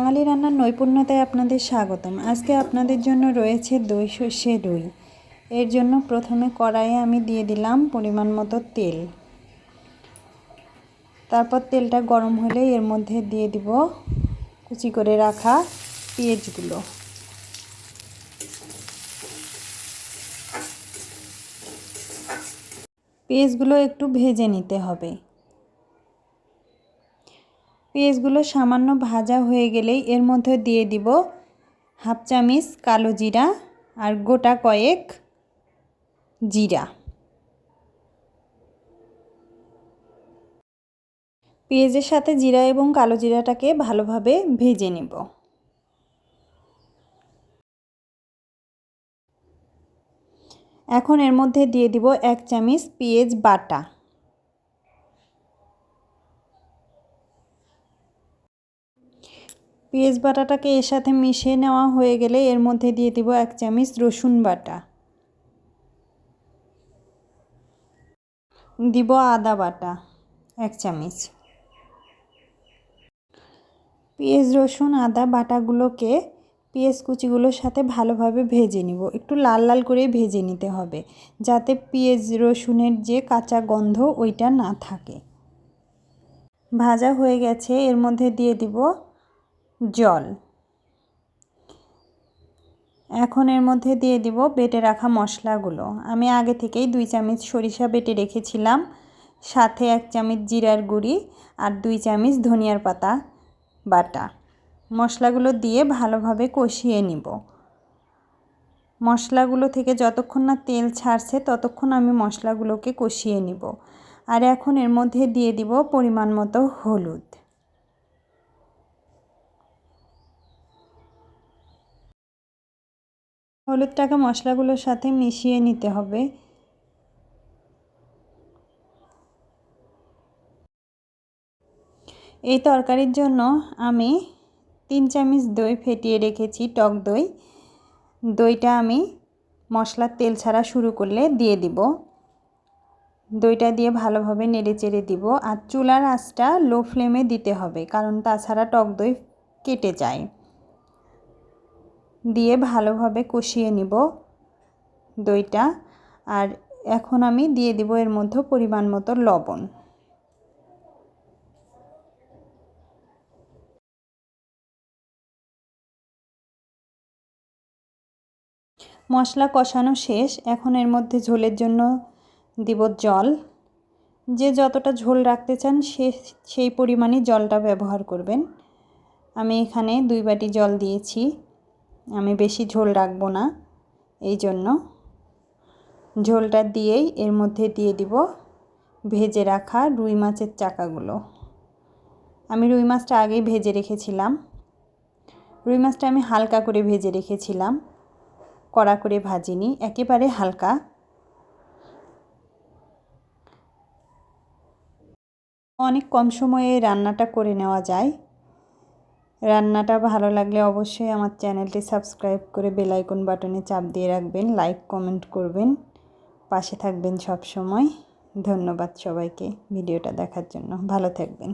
বাঙালি রান্নার নৈপুণ্যতায় আপনাদের স্বাগতম। আজকে আপনাদের জন্য রয়েছে দই সর্ষে দই। এর জন্য প্রথমে কড়াইয়ে আমি দিয়ে দিলাম পরিমাণ মতো তেল। তারপর তেলটা গরম হলে এর মধ্যে দিয়ে দিব কুচি করে রাখা পেঁয়াজগুলো। পেঁয়াজগুলো একটু ভেজে নিতে হবে। পেঁয়াজগুলো সামান্য ভাজা হয়ে গেলেই এর মধ্যে দিয়ে দিব হাফ চামচ কালো জিরা আর গোটা কয়েক জিরা। পেঁয়াজের সাথে জিরা এবং কালো জিরাটাকে ভালোভাবে ভেজে নেব। এখন এর মধ্যে দিয়ে দিব 1 চামচ পেঁয়াজ বাটা। পেঁয়াজ বাটাটাকে এর সাথে মিশিয়ে নেওয়া হয়ে গেলে এর মধ্যে দিয়ে দিব 1 চামচ রসুন বাটা। দিব আদা বাটা 1 চামচ। পেঁয়াজ রসুন আদা বাটাগুলোকে পেঁয়াজ কুচিগুলোর সাথে ভালোভাবে ভেজে নিব। একটু লাল লাল করে ভেজে নিতে হবে, যাতে পেঁয়াজ রসুনের যে কাঁচা গন্ধ ওইটা না থাকে। ভাজা হয়ে গেছে, এর মধ্যে দিয়ে দিব জল। এখন এর মধ্যে দিয়ে দিব বেটে রাখা মশলাগুলো। আমি আগে থেকেই 2 চামচ সরিষা বেটে রেখেছিলাম, সাথে 1 চামচ জিরার গুঁড়ি আর 2 চামচ ধনিয়ার পাতা বাটা। মশলাগুলো দিয়ে ভালোভাবে কষিয়ে নিব। মশলাগুলো থেকে যতক্ষণ না তেল ছাড়ছে ততক্ষণ আমি মশলাগুলোকে কষিয়ে নিব। আর এখন এর মধ্যে দিয়ে দিব পরিমাণ মতো হলুদ। হলুদটাকে মশলাগুলোর সাথে মিশিয়ে নিতে হবে। এই তরকারির জন্য আমি 3 চামচ দই ফেটিয়ে রেখেছি, টক দই। দইটা আমি মশলার তেল ছাড়া শুরু করলে দিয়ে দিব। দইটা দিয়ে ভালোভাবে নেড়েচেড়ে দিব। আর চুলার আঁচটা লো ফ্লেমে দিতে হবে, কারণ তাছাড়া টক দই কেটে যায়। দিয়ে ভালোভাবে কষিয়ে নিব দইটা। আর এখন আমি দিয়ে দিব এর মধ্যে পরিমাণ মতো লবণ। মশলা কষানো শেষ। এখন এর মধ্যে ঝোলের জন্য দিব জল। যে যতটা ঝোল রাখতে চান সেই পরিমাণই জলটা ব্যবহার করবেন। আমি এখানে 2 বাটি জল দিয়েছি। আমি বেশি ঝোল রাখবো না, এই জন্য ঝোলটা দিয়েই এর মধ্যে দিয়ে দিব ভেজে রাখা রুই মাছের চাকাগুলো। আমি রুই মাছটা আগেই ভেজে রেখেছিলাম। রুই মাছটা আমি হালকা করে ভেজে রেখেছিলাম, কড়া করে ভাজিনি, একেবারে হালকা। অনেক কম সময়ে রান্নাটা করে নেওয়া যায়। রান্নাটা ভালো লাগলে অবশ্যই আমার চ্যানেলটি সাবস্ক্রাইব করে বেল আইকন বাটনে চাপ দিয়ে রাখবেন, লাইক কমেন্ট করবেন, পাশে থাকবেন সব সময়। ধন্যবাদ সবাইকে ভিডিওটা দেখার জন্য। ভালো থাকবেন।